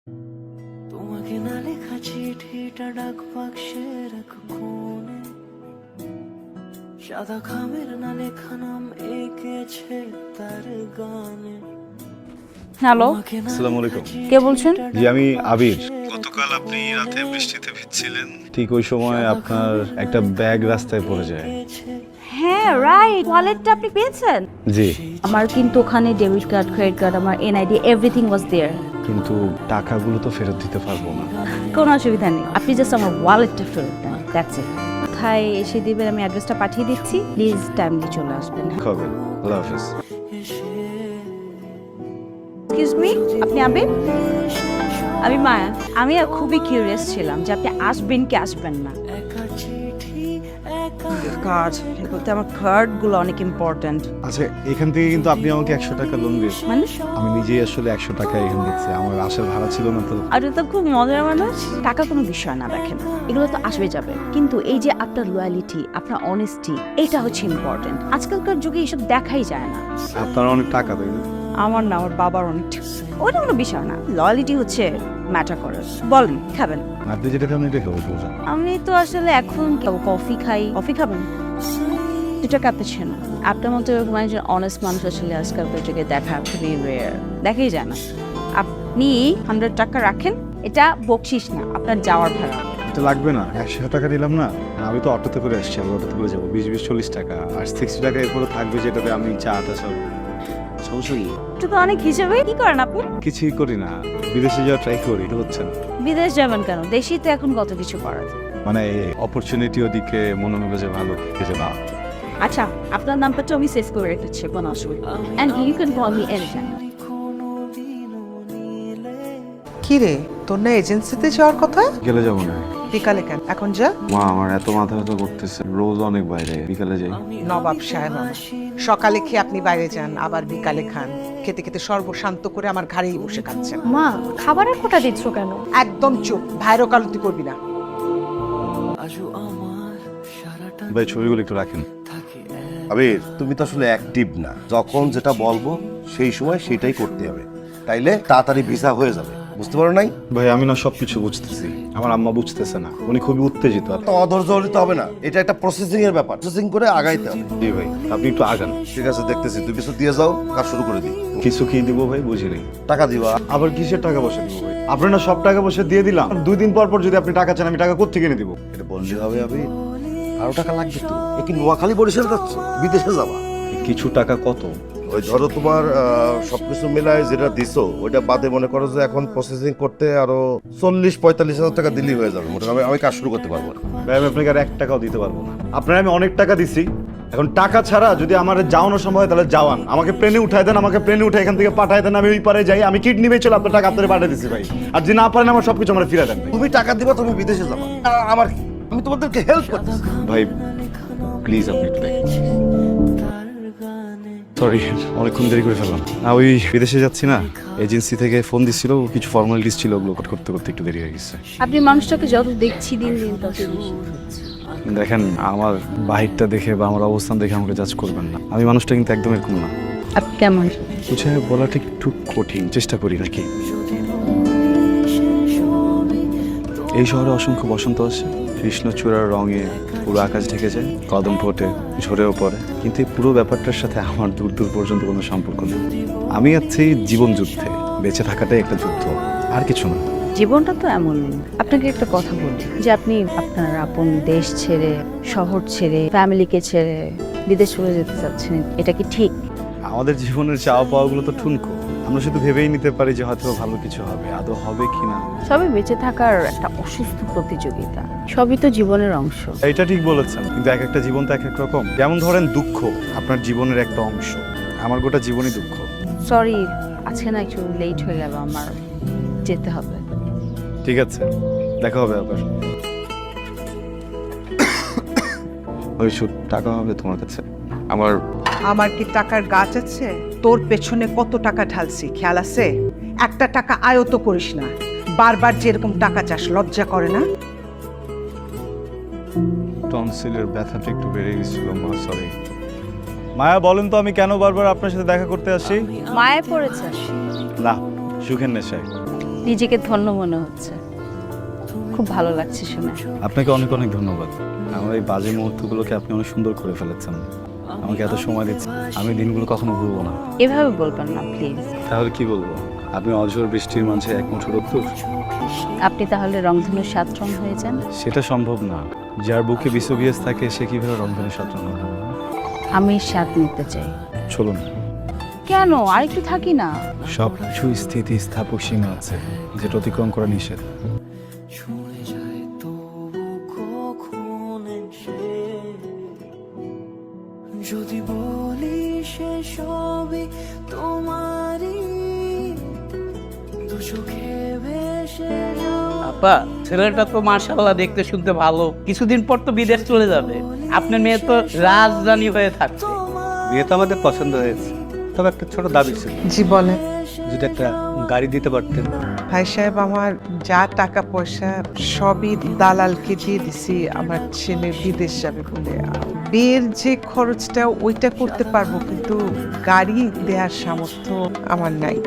তোমাকে না লেখা চিঠিটা ডাক বাক্সের এক কোণে, সাদা খামের না লেখা নাম এঁকেছে তার গানে। হ্যালো, আসসালামু আলাইকুম। কে বলছেন? জি আমি আবির। গতকাল আপনি রাতে বৃষ্টিতে ভিজছিলেন, ঠিক ওই সময় আপনার একটা ব্যাগ রাস্তায় পড়ে যায়। হ্যাঁ রাইট, ওয়ালেটটা আপনি পেয়েছেন? জি, আমার কিন্তু ওখানে ডেবিট কার্ড, ক্রেডিট কার্ড, আমার এনআইডি এভরিথিং ওয়াজ দেয়ার। কিন্তু টাকাগুলো তো ফেরত দিতে পারবো না। কোনো অসুবিধা নেই, আপনি জাস্ট আমার ওয়ালেটটা ফেরত দেন, দ্যাটস ইট। কোথায় এসে দিবেন আমি অ্যাড্রেসটা পাঠিয়ে দিচ্ছি, প্লিজ টাইমলি চলে আসবেন। হবে, আল্লাহ হাফেজ। এক্সকিউজ মি, আপনি আবির? আমি মায়া। আমি খুবই কিউরিয়াস ছিলাম যে আপনি আসবেন কি আসবেন না। কার্ড বলতে আমার কার্ডগুলো অনেক ইম্পর্ট্যান্ট। আচ্ছা, এখান থেকে কিন্তু আপনি আমাকে 100 টাকা লোন দিয়েছেন। মানে আমি নিজেই আসলে 100 টাকা এখানে দিচ্ছি, আমার আসার ভাড়া ছিল না তো। আর তো খুব মজার মানুষ। টাকা কোনো বিষয় না, দেখেন এগুলো তো আসবে যাবে, কিন্তু এই যে আপনার লয়ালিটি, আপনার অনেস্টি, এটা হচ্ছে ইম্পর্টেন্ট। আজকালকার যুগে এসব দেখাই যায় না। আপনার অনেক টাকা তাই না? আমার না, আমার বাবার অনেক। ওটা কোনো বিষয় না, লয়ালিটি হচ্ছে ম্যাটার করে। বলেন খাবেন? আপনি যেটা খাবেন এটা খাবো। আমি তো আসলে এখন কফি খাই। কফি খাবেন? এটা ক্যাপুচিনো। আপনার মতো এরকম একজন অনেস্ট মানুষ আসলে আজকালকার যুগে দেখা খুবই রেয়ার, দেখাই যায় না। আপনি 100 টাকা রাখেন, এটা বকশিস না, আপনার যাওয়ার ভাড়া। এটা লাগবে না, 100 টাকা দিলাম না। আমি তো অটোতে করে আসছি, আমি অটোতে করে যাবো। 20-20-40 টাকা আর 60 টাকা এরপরে থাকবে, যেটাতে আমি চাটা সব। সমস্যা কি? এটা তো অনেক হিসেবে। কি করেন আপনি? কিছুই করি না, বিদেশে যাওয়া ট্রাই করি, এটা হচ্ছে না। বিদেশ যাবেন কেন? দেশেই তো এখন কত কিছু করার। মানে অপরচুনিটি ওদিকে মনে হলো যে ভালো কিছু না। আচ্ছা, আপনার নাম্বারটা আমি সেভ করে রেখেছি, কোনো অসুবিধা। And you can call me anytime. কি রে, তোর না এজেন্সিতে যাওয়ার কথা? গেলে যাবো না। বিকালে কেন, এখন যা। মা, আমার এত মাথা ব্যথা করতেছে, রোজ অনেক বাইরে, বিকালে যাই। নবাব সাহেব আমার। সকালে খেয়ে আপনি বাইরে যান, আবার বিকালে খান। খেতে খেতে সর্বশান্ত করে আমার ঘাড়েই বসে খাচ্ছেন। মা, খাবারের কোটা দিচ্ছ কেন? একদম চুপ, ভাইরো কালতি করবি না। আজও আমার সারাটা ভাই ছবিগুলো একটু রাখেন। থাকে আবির, তুমি তো আসলে অ্যাক্টিভ না। যখন যেটা বলবো সেই সময় সেটাই করতে হবে, তাইলে তাড়াতাড়ি ভিসা হয়ে যাবে। বুঝতে পারো নাই? ভাই আমি না সবকিছু বুঝতেছি, আমার আম্মা বুঝতেছে না, উনি খুবই উত্তেজিত। তো অধৈর্য হলে তো হবে না, এটা একটা প্রসেসিং এর ব্যাপার। প্রসেসিং করে আগাইতে হবে। জি ভাই, আপনি একটু আগান। ঠিক আছে, দেখতেছি। তুমি কিছু দিয়ে যাও, কাজ শুরু করে দিই। কিছু কি দিব ভাই বুঝি নেই। টাকা দিবা? আবার কিসের টাকা পয়সা দিব ভাই? আপনার না সব টাকা পয়সা দিয়ে দিলাম, 2 দিন পর পর যদি আপনি টাকা চান আমি টাকা কোত্থেকে এনে দিব? এটা বললে হবে আবির? আরো টাকা লাগবে তো। এ কি নোয়াখালী বরিশাল যাচ্ছ? বিদেশে যাবা? কিছু টাকা কত? ওই ধরো তোমার সবকিছু মিলায় যেটা দিছো ওইটা বাদে মনে করো যে এখন প্রসেসিং করতে আরো 40-45 হাজার টাকা দিলেই হয়ে যাবে। মোটামুটি আমি কাজ শুরু করতে পারবো না। ভাই আমি আপনাকে আর 1 টাকাও দিতে পারবো না। আপনার আমি অনেক টাকা দিছি, এখন টাকা ছাড়া যদি আমার যাওয়ানো সম্ভব হয় তাহলে যাওয়ান। আমাকে প্লেনে উঠাই দেন, আমাকে প্লেনে উঠে এখান থেকে পাঠাই দেন, আমি ওই পারে যাই। আমি কিডনি বেচে আপনার টাকা আপনার পাঠিয়ে দিছি ভাই। আর যদি না পারেন আমার সবকিছু আমার ফিরে দেন ভাই। তুমি টাকা দিবা, তুমি বিদেশে যাবা। আমার কি? আমি তোমাদেরকে হেল্প করতেছি। ভাই প্লিজ আপনি একটু দেখুন। সরি, অনেকক্ষণ দেরি করে ফেললাম। না ওই বিদেশে যাচ্ছি না, এজেন্সি থেকে ফোন দিচ্ছিল, কিছু ফর্মালিটিস ছিল, ওগুলো করতে করতে একটু দেরি হয়ে গেছে। আপনি মানুষটাকে যত দেখছি দিন দিন তত বেশি হচ্ছে। দেখেন, আমার বাহিরটা দেখে বা আমার অবস্থান দেখে আমাকে জাজ করবেন না। আমি মানুষটা কিন্তু একদম এরকম না। আপনি কেমন? বুঝে বলাটা একটু কঠিন, চেষ্টা করি নাকি। এই শহরে অসংখ্য বসন্ত আসে, কৃষ্ণচূড়ার রঙে পুরো আকাশ ঢেকে যায়, কদম ফোটে, ঝরেও পড়ে, কিন্তু এই পুরো ব্যাপারটার সাথে আমার দূর দূর পর্যন্ত কোনো সম্পর্ক নেই। আমি আছি জীবন যুদ্ধে, বেঁচে থাকাটাই একটা যুদ্ধ, আর কিছু না। জীবনটা তো এমন। আপনাকে একটা কথা বলি, যে আপনি আপনার আপন দেশ ছেড়ে, শহর ছেড়ে, ফ্যামিলিকে ছেড়ে বিদেশ চলে যেতে চাচ্ছেন, এটা কি ঠিক? আমাদের জীবনের চাওয়া পাওয়াগুলো তো ঠুনকো, আমরা শুধু ভেবেই নিতে পারি যে হয়তো ভালো কিছু হবে, আদৌ হবে কিনা। সবই বেঁচে থাকার একটা অসুস্থ প্রতিযোগিতা, সবই তো জীবনের অংশ। এটা ঠিক বলেছেন, কিন্তু এক একটা জীবন তো এক এক রকম। যেমন ধরেন দুঃখ আপনার জীবনের একটা অংশ, আমার গোটা জীবনই দুঃখ। সরি, আজকে না একটু লেট হয়ে গেল, আমার যেতে হবে। ঠিক আছে, দেখা হবে আবার। ওই টাকা হবে তোমার কাছে? আমার কি টাকার গাছ আছে? তোর পেছনে কত টাকা ঢালছি খেয়াল আছে? একটা টাকা আয়ত করিস না। বারবার যেরকম টাকা চাস, লজ্জা করে না? টনসিলের ব্যথাটা একটু বেড়ে গেছিল মা, সরি। মায়া বলেন তো আমি কেন বারবার আপনার সাথে দেখা করতে আসি? মায়ে পড়েছে। না, সুখের নেশায়। নিজেকে ধন্য মনে হচ্ছে, খুব ভালো লাগছে শুনে। আপনাকে অনেক অনেক ধন্যবাদ। আমার এই বাজে মুহূর্তগুলোকে আপনি অনেক সুন্দর করে ফেলেছেন, আমাকে এত সময় দিচ্ছেন। আমি দিনগুলো কখনো ভুলবো না। এভাবে বলবেন না প্লিজ। তাহলে কি বলবো? আপনি অঝোর বৃষ্টির মাঝে এক মুঠো রোদ্দুর। আপনি তাহলে রংধনুর 7 রং হয়ে যান। সেটা সম্ভব না। যার বুকে বিশ্ববিয়াস থাকে সে কিভাবে রংধনুর সাথে হবে? আমি 7 নিতে চাই। চলুন। কেন, আর একটু থাকি না। সব কিছু স্থিতি স্থাপক সীমা আছে, যেটা অতিক্রম করা নিষেধ। ছুঁয়ে যায় তবু কখন এসে যদি বলি সে সবই তোমারই দু চোখে ভেসে যাওয়া আপা, ছেলেটা তো মাশাআল্লাহ দেখতে শুনতে ভালো, কিছুদিন পর তো বিদেশ চলে যাবে। আপনার মেয়ে তো রাজরানী হয়ে থাকছে। বিয়ে তো আমাদের পছন্দ হয়েছে, তবে একটা ছোট দাবি ছিল। জি বলেন। যদি একটা গাড়ি দিতে পারতেন। ভাই সাহেব, আমার যা টাকা পয়সা সবই দালালকে দিয়ে দিছি আমার ছেলে বিদেশ যাবে বলে। বিয়ের যে খরচটা ওইটা করতে পারবো, কিন্তু গাড়ি দেওয়ার সামর্থ্য আমার নাই।